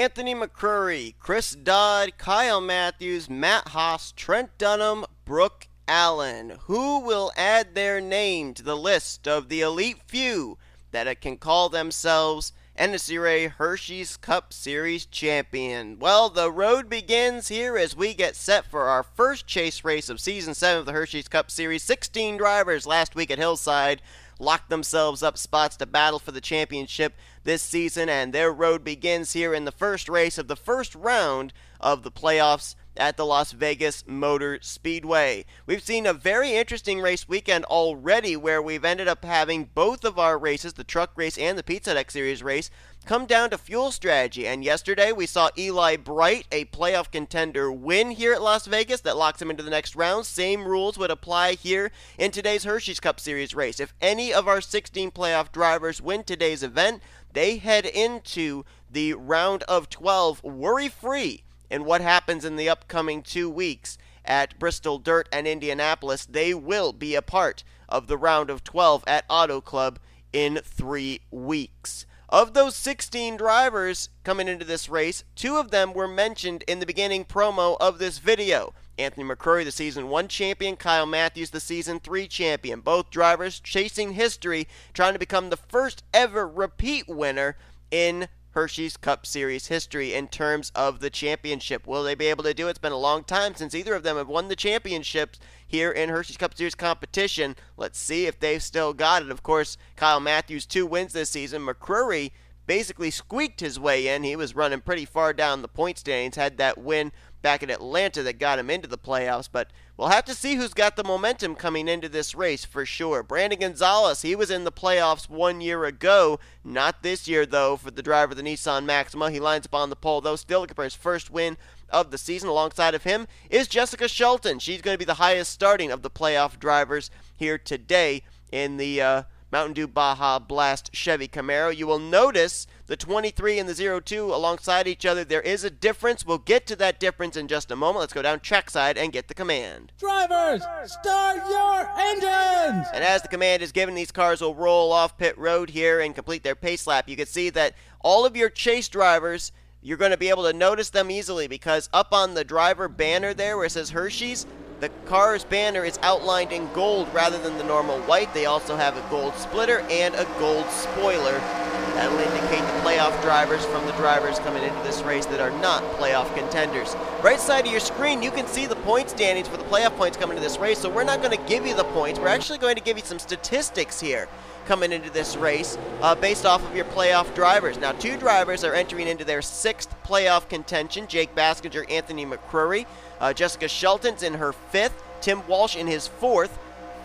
Anthony McCrury, Chris Dodd, Kyle Mathews, Matt Haas, Trent Dunham, Brooke Allen. Who will add their name to the list of the elite few that can call themselves NNSCRA Hersheys Cup Series champion? Well, the road begins here as we get set for our first chase race of Season 7 of the Hersheys Cup Series. 16 drivers last week at Hillside locked themselves up spots to battle for the championship this season, and their road begins here in the first race of the first round of the playoffs at the Las Vegas Motor Speedway. We've seen a very interesting race weekend already where we've ended up having both of our races, the truck race and the Pizza Deck Series race, come down to fuel strategy. And yesterday we saw Eli Bright, a playoff contender, win here at Las Vegas. That locks him into the next round. Same rules would apply here in today's Hersheys Cup Series race. If any of our 16 playoff drivers win today's event, they head into the round of 12 worry-free. And what happens in the upcoming 2 weeks at Bristol Dirt and Indianapolis, they will be a part of the round of 12 at Auto Club in 3 weeks. Of those 16 drivers coming into this race, 2 of them were mentioned in the beginning promo of this video. Anthony McCrury, the Season 1 champion, Kyle Mathews, the Season 3 champion. Both drivers chasing history, trying to become the first ever repeat winner in Hersheys Cup Series history in terms of the championship. Will they be able to do it? It's been a long time since either of them have won the championships here in Hersheys Cup Series competition. Let's see if they've still got it. Of course, Kyle Mathews, 2 wins this season. McCrury basically squeaked his way in. He was running pretty far down the point standings, had that win back in Atlanta that got him into the playoffs, but we'll have to see who's got the momentum coming into this race for sure. Brandon Gonzales, he was in the playoffs 1 year ago, not this year though for the driver of the Nissan Maxima. He lines up on the pole though, still looking for his first win of the season. Alongside of him is J Shelton. She's going to be the highest starting of the playoff drivers here today in the Mountain Dew Baja Blast Chevy Camaro. You will notice the 23 and the 02 alongside each other. There is a difference. We'll get to that difference in just a moment. Let's go down trackside and get the command. Drivers, start your engines! And as the command is given, these cars will roll off pit road here and complete their pace lap. You can see that all of your chase drivers, you're going to be able to notice them easily because up on the driver banner there where it says Hersheys, the car's banner is outlined in gold rather than the normal white. They also have a gold splitter and a gold spoiler. That will indicate the playoff drivers from the drivers coming into this race that are not playoff contenders. Right side of your screen, you can see the point standings for the playoff points coming into this race, so we're not going to give you the points. We're actually going to give you some statistics here coming into this race based off of your playoff drivers. Now, 2 drivers are entering into their 6th playoff contention. J Baskinger, Anthony McCrury. J Shelton's in her 5th. Tim Walsh in his 4th.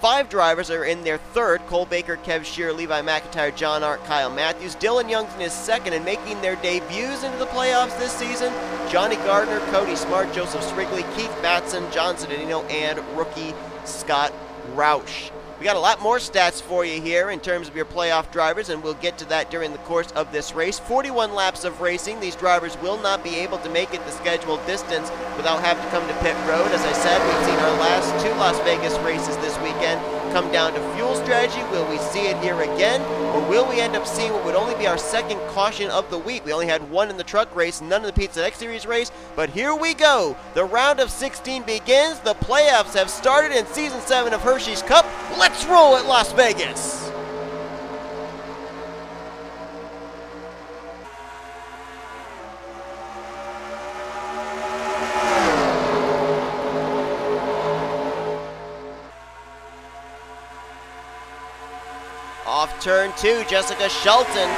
5 drivers are in their 3rd. Cole Baker, K Shearer, Levi McIntyre, J Arndt, Kyle Mathews. Dylan Young's in his 2nd, and making their debuts into the playoffs this season, Johnny Gardner, Cody Smart, Joseph Srigley, Keith Batson, John Sedinino, and rookie Scott Roush. We got a lot more stats for you here in terms of your playoff drivers, and we'll get to that during the course of this race. 41 laps of racing. These drivers will not be able to make it the scheduled distance without having to come to pit road. As I said, we've seen our last 2 Las Vegas races this weekend come down to fuel strategy. Will we see it here again, or will we end up seeing what would only be our 2nd caution of the week? We only had 1 in the truck race, none in the Pizza Deck Series race, but here we go. The round of 16 begins. The playoffs have started in Season 7 of Hersheys Cup. Let's roll at Las Vegas. Off turn 2, J Shelton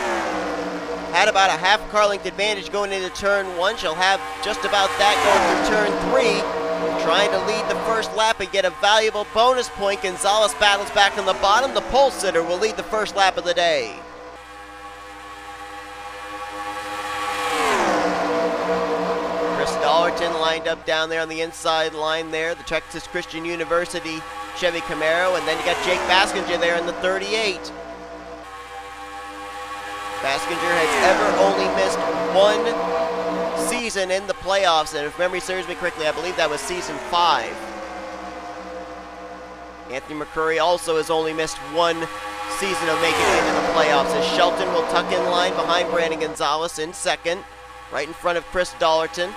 had about a half car length advantage going into turn 1. She'll have just about that going through turn 3. Trying to lead the first lap and get a valuable bonus point. Gonzales battles back on the bottom. The pole sitter will lead the first lap of the day. Chris Dollerton lined up down there on the inside line there. The Texas Christian University Chevy Camaro. And then you got J Baskinger there in the 38. Baskinger has ever only missed 1 season in the playoffs, and if memory serves me correctly, I believe that was Season 5. Anthony McCrury also has only missed 1 season of making it into the playoffs, as Shelton will tuck in line behind Brandon Gonzales in 2nd. right in front of Chris Dollerton.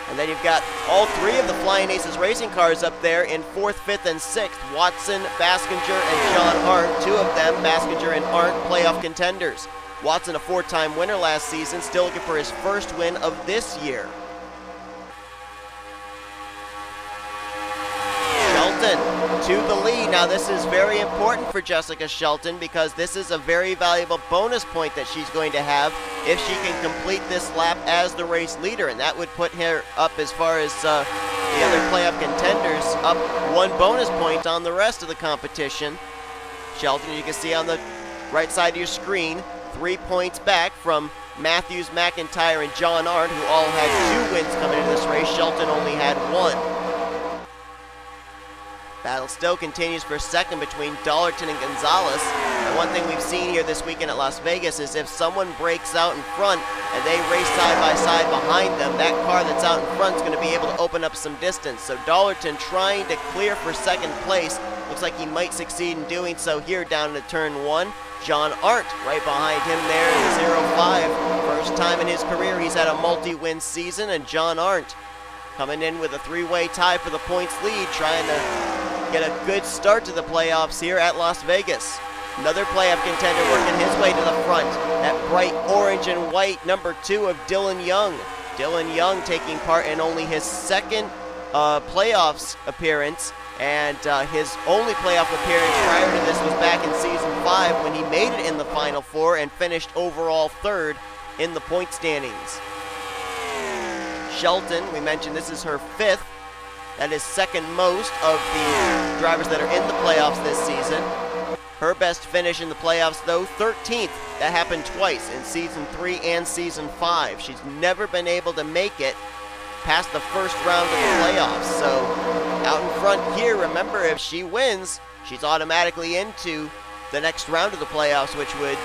And then you've got all three of the Flying Aces racing cars up there in 4th, 5th, and 6th. Watson, Baskinger, and J Arndt. Two of them, Baskinger and Arndt, playoff contenders. Watson, a 4-time winner last season, still looking for his first win of this year. Shelton to the lead. Now this is very important for Jessica Shelton because this is a very valuable bonus point that she's going to have if she can complete this lap as the race leader, and that would put her up as far as the other playoff contenders, up 1 bonus point on the rest of the competition. Shelton, you can see on the right side of your screen, 3 points back from Mathews, McIntyre, and J Arndt, who all had 2 wins coming into this race. Shelton only had 1. Battle still continues for second between Dollerton and Gonzales. And one thing we've seen here this weekend at Las Vegas is if someone breaks out in front and they race side by side behind them, that car that's out in front is going to be able to open up some distance. So Dollerton trying to clear for second place. Looks like he might succeed in doing so here down to turn 1. J Arndt right behind him there in the 0-5. First time in his career he's had a multi-win season, and J Arndt coming in with a 3-way tie for the points lead, trying to get a good start to the playoffs here at Las Vegas. Another playoff contender working his way to the front. That bright orange and white number 2 of Dylan Young. Dylan Young taking part in only his second playoffs appearance, and his only playoff appearance prior to this was back in season 5 when he made it in the Final Four and finished overall 3rd in the point standings. Shelton, we mentioned this is her 5th. That is second most of the drivers that are in the playoffs this season. Her best finish in the playoffs, though, 13th. That happened twice, in season 3 and season 5. She's never been able to make it past the first round of the playoffs. So out in front here, remember, if she wins, she's automatically into the next round of the playoffs, which would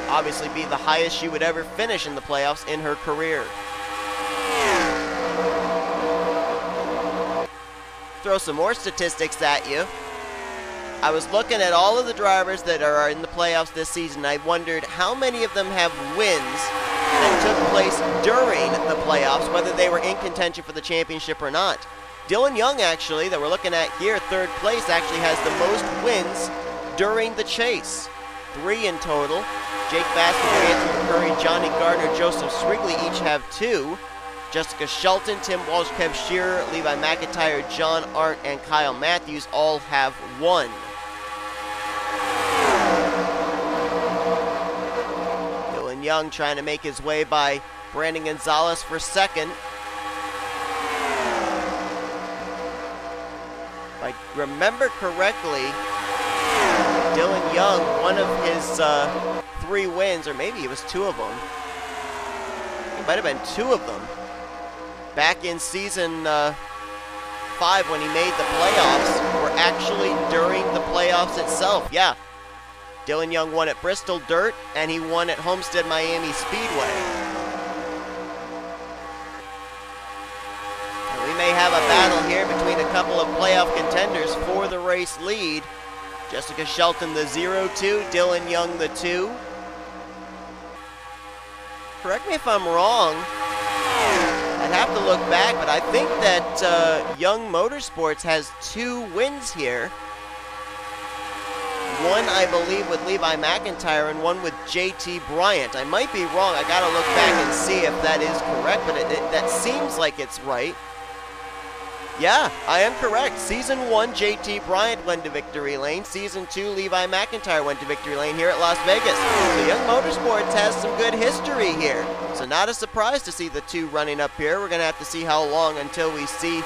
obviously be the highest she would ever finish in the playoffs in her career. Throw some more statistics at you. I was looking at all of the drivers that are in the playoffs this season. I wondered how many of them have wins that took place during the playoffs, whether they were in contention for the championship or not. Dylan Young, actually, that we're looking at here, 3rd place, actually has the most wins during the chase. 3 in total. Jake Baskinger, Anthony McCrury, Johnny Gardner, Joseph Srigley each have 2. Jessica Shelton, Tim Walsh, K Shearer, Levi McIntyre, J Arndt, and K Mathews all have 1. Dylan Young trying to make his way by Brandon Gonzales for second. If I remember correctly, Dylan Young, one of his 3 wins, or maybe it was 2 of them. It might have been 2 of them. Back in season 5 when he made the playoffs were actually during the playoffs itself. Yeah, Dylan Young won at Bristol Dirt and he won at Homestead Miami Speedway. And we may have a battle here between a couple of playoff contenders for the race lead. Jessica Shelton the 0-2, Dylan Young the 2. Correct me if I'm wrong. I'd have to look back, but I think that Young Motorsports has 2 wins here. One, I believe, with Levi McIntyre and one with J Bryant. I might be wrong. I gotta look back and see if that is correct, but that seems like it's right. Yeah, I am correct. Season 1, J Bryant went to victory lane. Season 2, Levi McIntyre went to victory lane here at Las Vegas. So Young Motorsports has some good history here. So not a surprise to see the 2 running up here. We're going to have to see how long until we see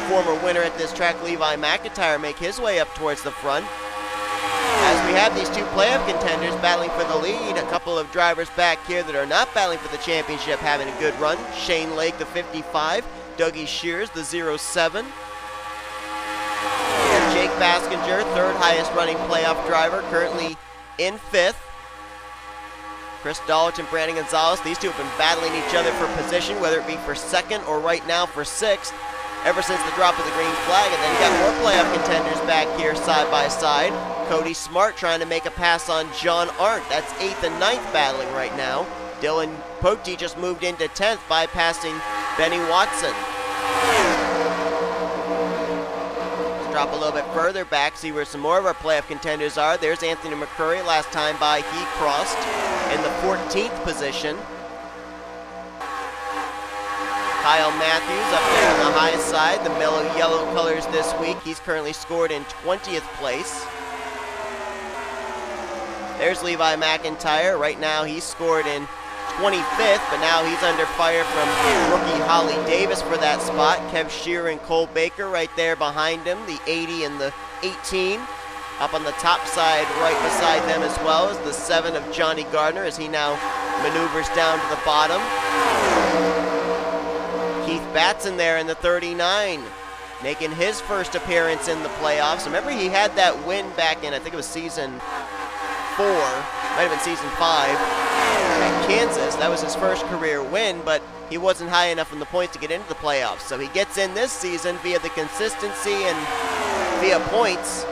former winner at this track, Levi McIntyre, make his way up towards the front. As we have these 2 playoff contenders battling for the lead, a couple of drivers back here that are not battling for the championship having a good run. Shane Lake, the 55. Dougie Shears, the 07. And Jake Baskinger, 3rd highest running playoff driver, currently in 5th. Chris Dollerton, Brandon Gonzales, these 2 have been battling each other for position, whether it be for 2nd or right now for 6th, ever since the drop of the green flag. And then you got more playoff contenders back here side by side. Cody Smart trying to make a pass on J Arndt. That's 8th and 9th battling right now. D Poteet just moved into 10th, bypassing Benny Watson. Let's drop a little bit further back, see where some more of our playoff contenders are. There's Anthony McCrury. Last time by, he crossed in the 14th position. Kyle Mathews up there on the high side, the mellow yellow colors this week. He's currently scored in 20th place. There's Levi McIntyre. Right now he's scored in 25th, but now he's under fire from rookie Holly Davis for that spot. K Shearer and Cole Baker right there behind him, the 80 and the 18. Up on the top side, right beside them as well, is the 7 of Johnny Gardner as he now maneuvers down to the bottom. Keith Batson there in the 39, making his first appearance in the playoffs. Remember, he had that win back in, I think it was season 4, might have been season 5, at Kansas. That was his first career win, but he wasn't high enough in the points to get into the playoffs. So he gets in this season via the consistency and via points.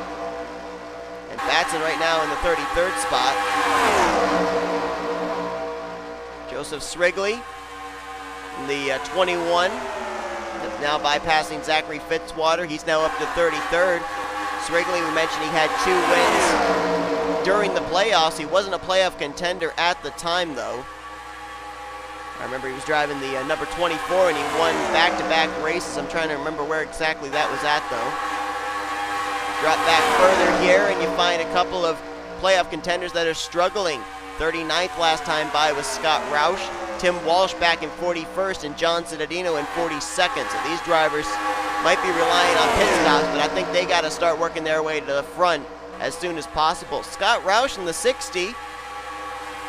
And Batson right now in the 33rd spot. Joseph Srigley in the 21, now bypassing Zachary Fitzwater. He's now up to 33rd. Srigley, we mentioned he had 2 wins during the playoffs. He wasn't a playoff contender at the time, though. I remember he was driving the number 24, and he won back-to-back races. I'm trying to remember where exactly that was at, though. Drop back further here, and you find a couple of playoff contenders that are struggling. 39th last time by was Scott Roush. Tim Walsh back in 41st, and John Cittadino in 42nd. So these drivers might be relying on pit stops, but I think they got to start working their way to the front as soon as possible. Scott Roush in the 60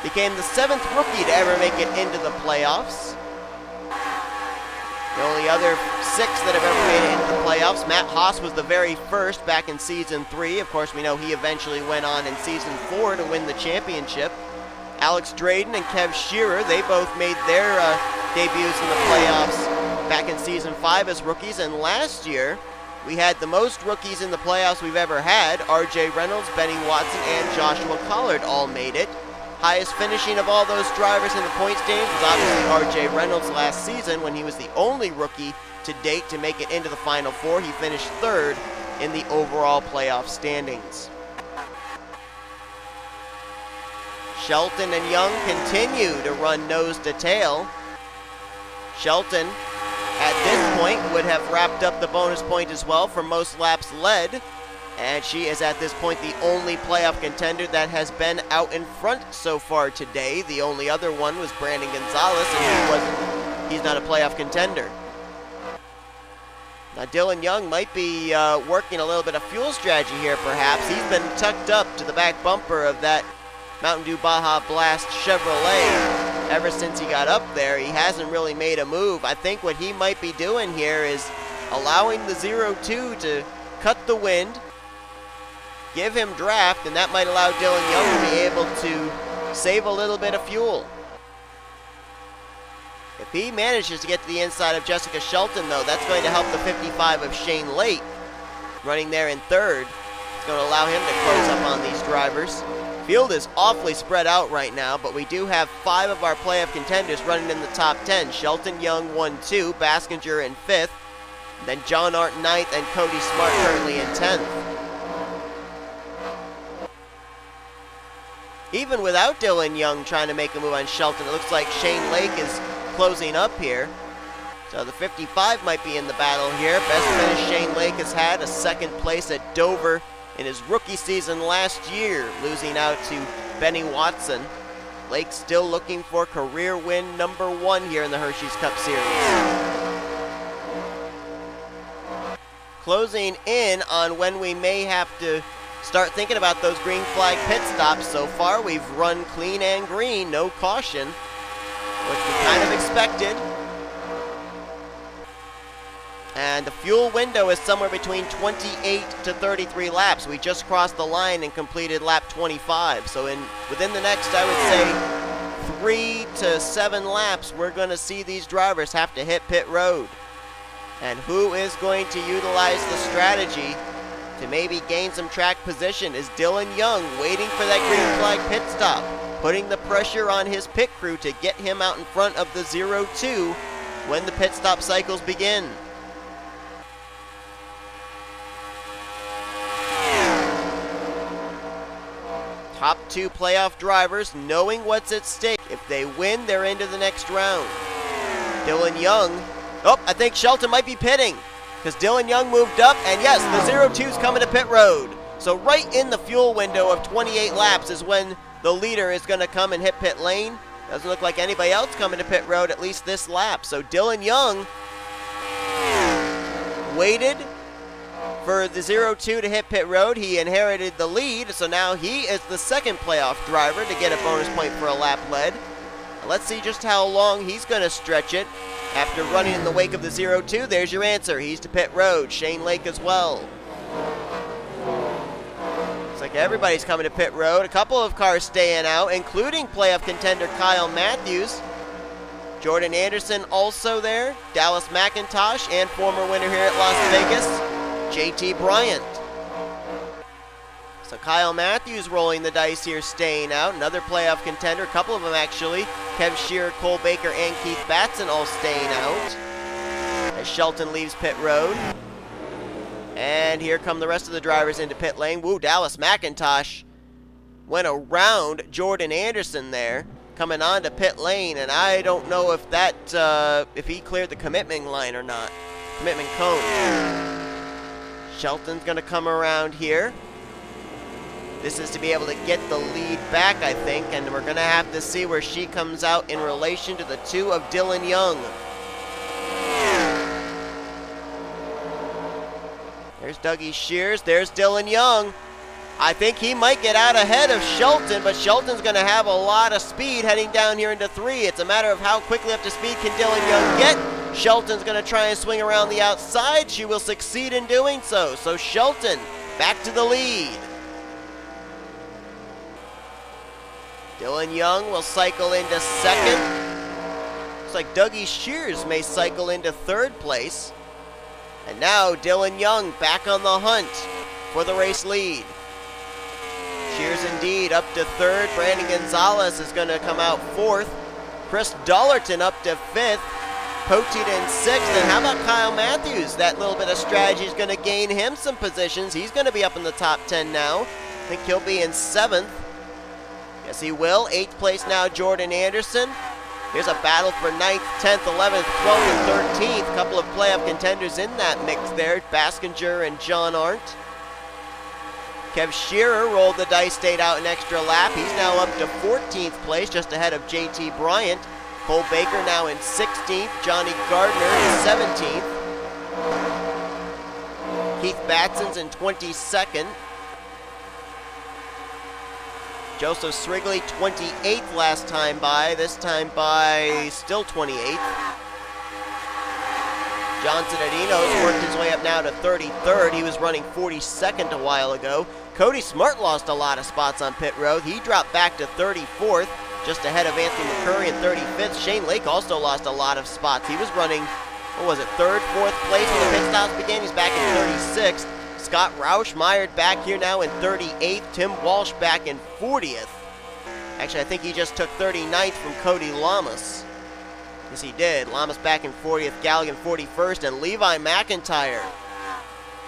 became the 7th rookie to ever make it into the playoffs. The only other 6 that have ever made it into the playoffs. Matt Haas was the very first back in season 3. Of course, we know he eventually went on in season 4 to win the championship. Alex Drayden and K Shearer, they both made their debuts in the playoffs back in season 5 as rookies. And last year, we had the most rookies in the playoffs we've ever had. R.J. Reynolds, Benny Watson, and Joshua Collard all made it. Highest finishing of all those drivers in the point standings was obviously R.J. Reynolds last season when he was the only rookie to date to make it into the Final Four. He finished 3rd in the overall playoff standings. Shelton and Young continue to run nose to tail. Shelton, at this point, would have wrapped up the bonus point as well for most laps led. And she is at this point the only playoff contender that has been out in front so far today. The only other one was Brandon Gonzales, and he's not a playoff contender. Now Dylan Young might be working a little bit of fuel strategy here perhaps. He's been tucked up to the back bumper of that Mountain Dew Baja Blast Chevrolet ever since he got up there. He hasn't really made a move. I think what he might be doing here is allowing the 0-2 to cut the wind, give him draft, and that might allow Dylan Young to be able to save a little bit of fuel. If he manages to get to the inside of Jessica Shelton, though, that's going to help the 55 of Shane Late running there in 3rd. It's going to allow him to close up on these drivers. Field is awfully spread out right now, but we do have 5 of our playoff contenders running in the top 10. Shelton Young 1-2, Baskinger in 5th, then John Arndt 9th, and Cody Smart currently in 10th. Even without Dylan Young trying to make a move on Shelton, it looks like Shane Lake is closing up here. So the 55 might be in the battle here. Best finish Shane Lake has had, a 2nd place at Dover in his rookie season last year, losing out to Benny Watson. Lake still looking for career win number 1 here in the Hersheys Cup Series. Closing in on when we may have to start thinking about those green flag pit stops. So far we've run clean and green, no caution, which we kind of expected. And the fuel window is somewhere between 28 to 33 laps. We just crossed the line and completed lap 25. So within the next, I would say, 3 to 7 laps, we're going to see these drivers have to hit pit road. And who is going to utilize the strategy to maybe gain some track position? Is Dylan Young waiting for that green flag pit stop? putting the pressure on his pit crew to get him out in front of the 0-2 when the pit stop cycles begin. Top 2 playoff drivers knowing what's at stake. If they win, they're into the next round. Dylan Young. Oh, I think Shelton might be pitting because Dylan Young moved up, and yes, the 0-2's coming to pit road. So right in the fuel window of 28 laps is when the leader is going to come and hit pit lane. Doesn't look like anybody else coming to pit road, at least this lap. So Dylan Young waited for the 0-2 to hit pit road. He inherited the lead, so now he is the second playoff driver to get a bonus point for a lap led. Let's see just how long he's going to stretch it after running in the wake of the 0-2. There's your answer. He's to pit road. Shane Lake as well. Looks like everybody's coming to pit road. A couple of cars staying out, including playoff contender Kyle Mathews. Jordan Anderson also there. Dallas McIntosh and former winner here at Las Vegas, J Bryant. So Kyle Mathews rolling the dice here, staying out. Another playoff contender, a couple of them actually. K Shearer, Cole Baker, and Keith Batson all staying out as Shelton leaves pit road. And here come the rest of the drivers into pit lane. Woo, Dallas McIntosh went around Jordan Anderson there, coming on to pit lane, and I don't know if that, if he cleared the commitment line or not. Commitment cone. Shelton's gonna come around here. This is to be able to get the lead back, I think, and we're going to have to see where she comes out in relation to the 2 of Dylan Young. There's Dougie Shears. There's Dylan Young. I think he might get out ahead of Shelton, but Shelton's going to have a lot of speed heading down here into 3. It's a matter of how quickly up to speed can Dylan Young get. Shelton's going to try and swing around the outside. She will succeed in doing so. So Shelton back to the lead. Dylan Young will cycle into second. Looks like Dougie Shears may cycle into third place. And now Dylan Young back on the hunt for the race lead. Shears indeed up to third. Brandon Gonzales is going to come out fourth. C Dollerton up to fifth. Poteet in sixth. And how about Kyle Mathews? That little bit of strategy is going to gain him some positions. He's going to be up in the top 10 now. I think he'll be in seventh. Yes, he will. 8th place now, Jordan Anderson. Here's a battle for 9th, 10th, 11th, 12th, and 13th. A couple of playoff contenders in that mix there. Baskinger and J Arndt. K Shearer rolled the dice, stayed out an extra lap. He's now up to 14th place, just ahead of J Bryant. Cole Baker now in 16th. Johnny Gardner in 17th. Keith Batson's in 22nd. Joseph Srigley, 28th last time by, this time by still 28th. John Cittadino's worked his way up now to 33rd. He was running 42nd a while ago. Cody Smart lost a lot of spots on pit road. He dropped back to 34th, just ahead of Anthony McCurry in 35th. Shane Lake also lost a lot of spots. He was running, what was it, 3rd, 4th place when the pit stops began. He's back in 36th. Scott Roush mired back here now in 38th. Tim Walsh back in 40th. Actually, I think he just took 39th from Cody Llamas. Yes, he did. Llamas back in 40th, Gallighan 41st, and Levi McIntyre,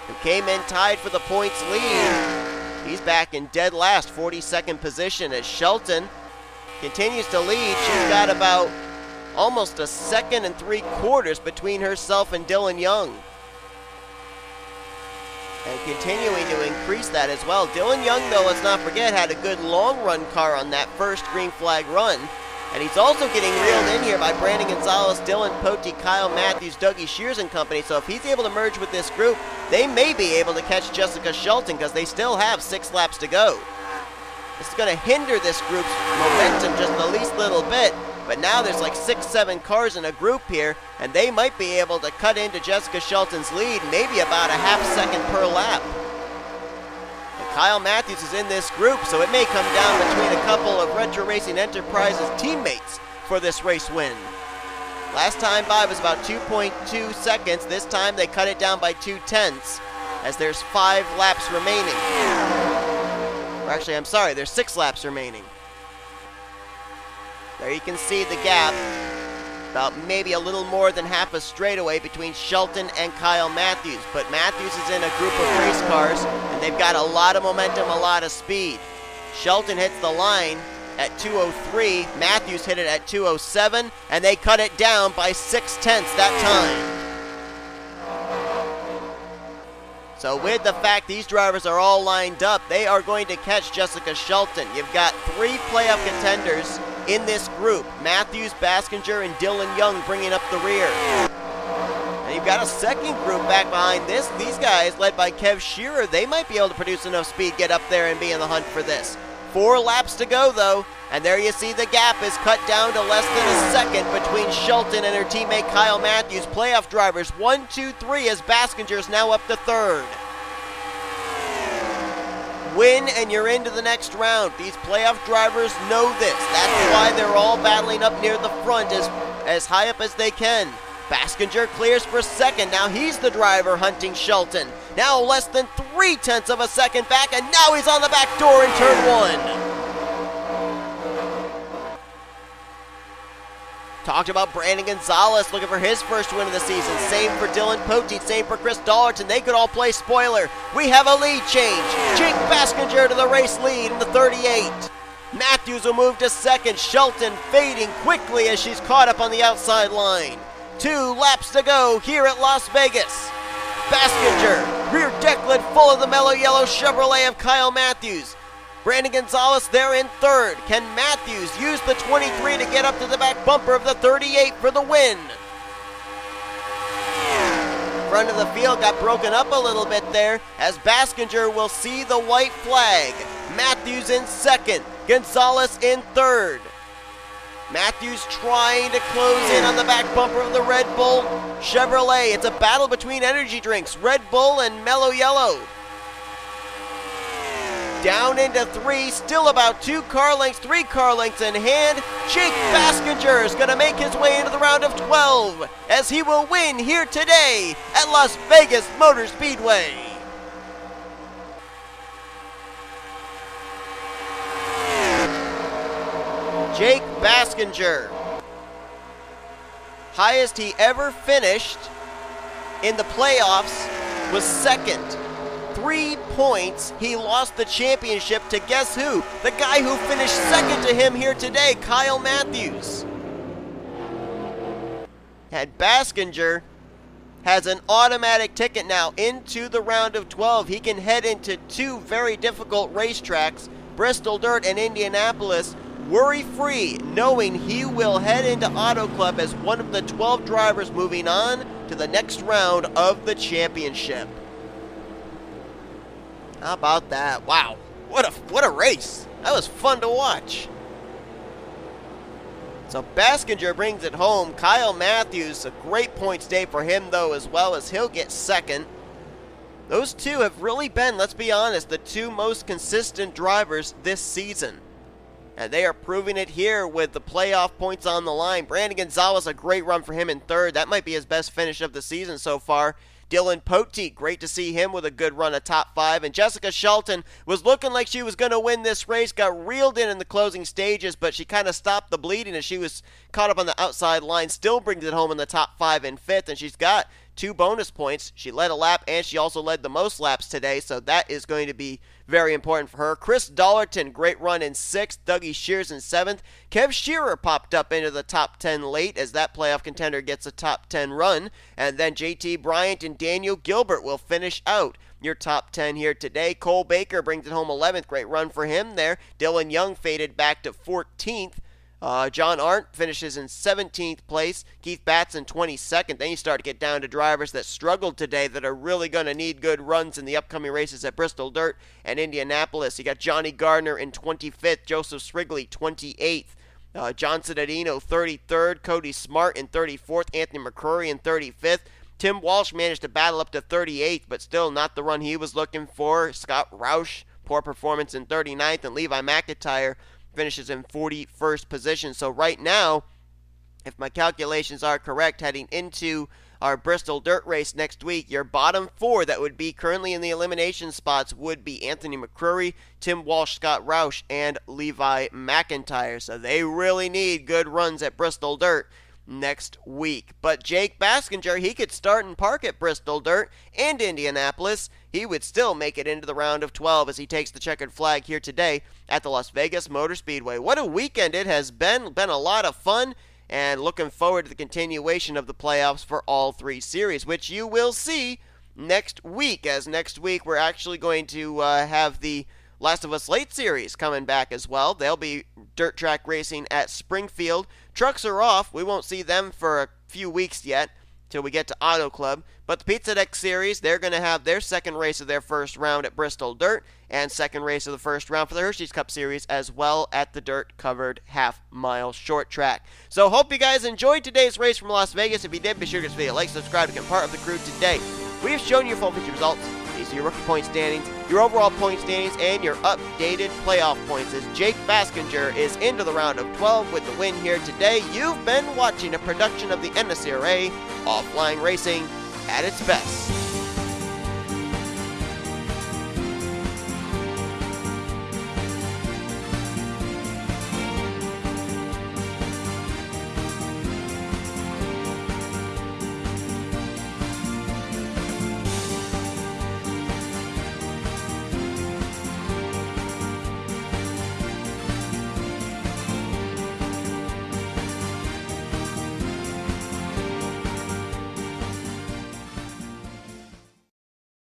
who came in tied for the points lead. He's back in dead last, 42nd position, as Shelton continues to lead. She's got about almost a second and 3/4 between herself and Dylan Young. And continuing to increase that as well. Dylan Young, though, let's not forget, had a good long-run car on that first green flag run. And he's also getting reeled in here by Brandon Gonzales, Dylan Poteet, Kyle Mathews, Dougie Shears and company. So if he's able to merge with this group, they may be able to catch Jessica Shelton because they still have 6 laps to go. This is going to hinder this group's momentum just the least little bit. But now there's like 6-7 cars in a group here, and they might be able to cut into Jessica Shelton's lead, maybe about a half second per lap. And Kyle Mathews is in this group, so it may come down between a couple of Retro Racing Enterprises teammates for this race win. Last time by was about 2.2 seconds. This time they cut it down by 2/10, as there's 5 laps remaining. Or actually, I'm sorry, there's 6 laps remaining. There you can see the gap. About maybe a little more than half a straightaway between Shelton and Kyle Mathews. But Mathews is in a group of race cars, and they've got a lot of momentum, a lot of speed. Shelton hits the line at 2:03. Mathews hit it at 2:07, and they cut it down by 0.6 that time. So with the fact these drivers are all lined up, they are going to catch Jessica Shelton. You've got 3 playoff contenders in this group. Mathews, Baskinger, and Dylan Young bringing up the rear. And you've got a second group back behind this. These guys, led by K Shearer, they might be able to produce enough speed, get up there, and be in the hunt for this. 4 laps to go, though. And there you see the gap is cut down to less than a second between Shelton and her teammate Kyle Mathews. Playoff drivers 1, 2, 3 as Baskinger is now up to 3rd. Win and you're into the next round. These playoff drivers know this. That's why they're all battling up near the front as high up as they can. Baskinger clears for 2nd. Now he's the driver hunting Shelton. Now less than 0.3 of a second back, and now he's on the back door in turn 1. Talked about Brandon Gonzales looking for his first win of the season. Same for J Poteet, same for C Dollerton. They could all play spoiler. We have a lead change. J Baskinger to the race lead in the 38. Mathews will move to 2nd. Shelton fading quickly as she's caught up on the outside line. 2 laps to go here at Las Vegas. Baskinger, rear deck lid full of the mellow yellow Chevrolet of Kyle Mathews. Brandon Gonzales there in 3rd. Can Mathews use the 23 to get up to the back bumper of the 38 for the win? Front of the field got broken up a little bit there as Baskinger will see the white flag. Mathews in 2nd. Gonzales in 3rd. Mathews trying to close in on the back bumper of the Red Bull Chevrolet. It's a battle between energy drinks, Red Bull and Mellow Yellow. Down into 3, still about 3 car lengths in hand. J Baskinger is going to make his way into the round of 12 as he will win here today at Las Vegas Motor Speedway. J Baskinger, highest he ever finished in the playoffs was 2nd. 3 points, he lost the championship to guess who? The guy who finished 2nd to him here today, Kyle Mathews. And Baskinger has an automatic ticket now into the round of 12. He can head into 2 very difficult racetracks, Bristol Dirt and Indianapolis, worry-free, knowing he will head into Auto Club as one of the 12 drivers moving on to the next round of the championship. How about that? Wow, what a race. That was fun to watch. So Baskinger brings it home. Kyle Mathews, a great points day for him though, as well as he'll get 2nd. Those 2 have really been, let's be honest, the 2 most consistent drivers this season. And they are proving it here with the playoff points on the line. Brandon Gonzales, a great run for him in 3rd. That might be his best finish of the season so far. J Poteet, great to see him with a good run at top 5. And Jessica Shelton was looking like she was going to win this race, got reeled in the closing stages, but she kind of stopped the bleeding as she was caught up on the outside line. Still brings it home in the top 5 and 5th, and she's got 2 bonus points. She led a lap, and she also led the most laps today, so that is going to be very important for her. C Dollerton, great run in 6th. D Shears in 7th. K Shearer popped up into the top 10 late as that playoff contender gets a top 10 run. And then J Bryant and D Guilbert will finish out your top 10 here today. Cole Baker brings it home 11th. Great run for him there. Dylan Young faded back to 14th. J Arndt finishes in 17th place. K Batson 22nd. Then you start to get down to drivers that struggled today that are really going to need good runs in the upcoming races at Bristol Dirt and Indianapolis. You got Johnny Gardner in 25th. Joseph Srigley 28th. John Cittadino 33rd. Cody Smart in 34th. Anthony McCrury in 35th. Tim Walsh managed to battle up to 38th, but still not the run he was looking for. Scott Roush, poor performance in 39th. And Levi McIntyre finishes in 41st position. So right now, if my calculations are correct, heading into our Bristol Dirt Race next week, your bottom 4 that would be currently in the elimination spots would be Anthony McCrury, Tim Walsh, Scott Roush, and Levi McIntyre. So they really need good runs at Bristol Dirt next week. But J Baskinger, he could start and park at Bristol Dirt and Indianapolis. He would still make it into the round of 12 as he takes the checkered flag here today at the Las Vegas Motor Speedway. What a weekend it has been a lot of fun, and looking forward to the continuation of the playoffs for all 3 series, which you will see next week, as next week we're actually going to have the Last of Us Late Series coming back as well. They'll be dirt track racing at Springfield. Trucks are off. We won't see them for a few weeks yet till we get to Auto Club. But the Pizza Deck Series, they're going to have their second race of their first round at Bristol Dirt and second race of the first round for the Hersheys Cup Series as well at the dirt-covered half-mile short track. So hope you guys enjoyed today's race from Las Vegas. If you did, be sure to give this video a like, subscribe, and become part of the crew today. We have shown you full feature results. These are your rookie point standings, your overall point standings, and your updated playoff points as J Baskinger is into the round of 12 with the win here today. You've been watching a production of the NNSCRA, offline racing at its best.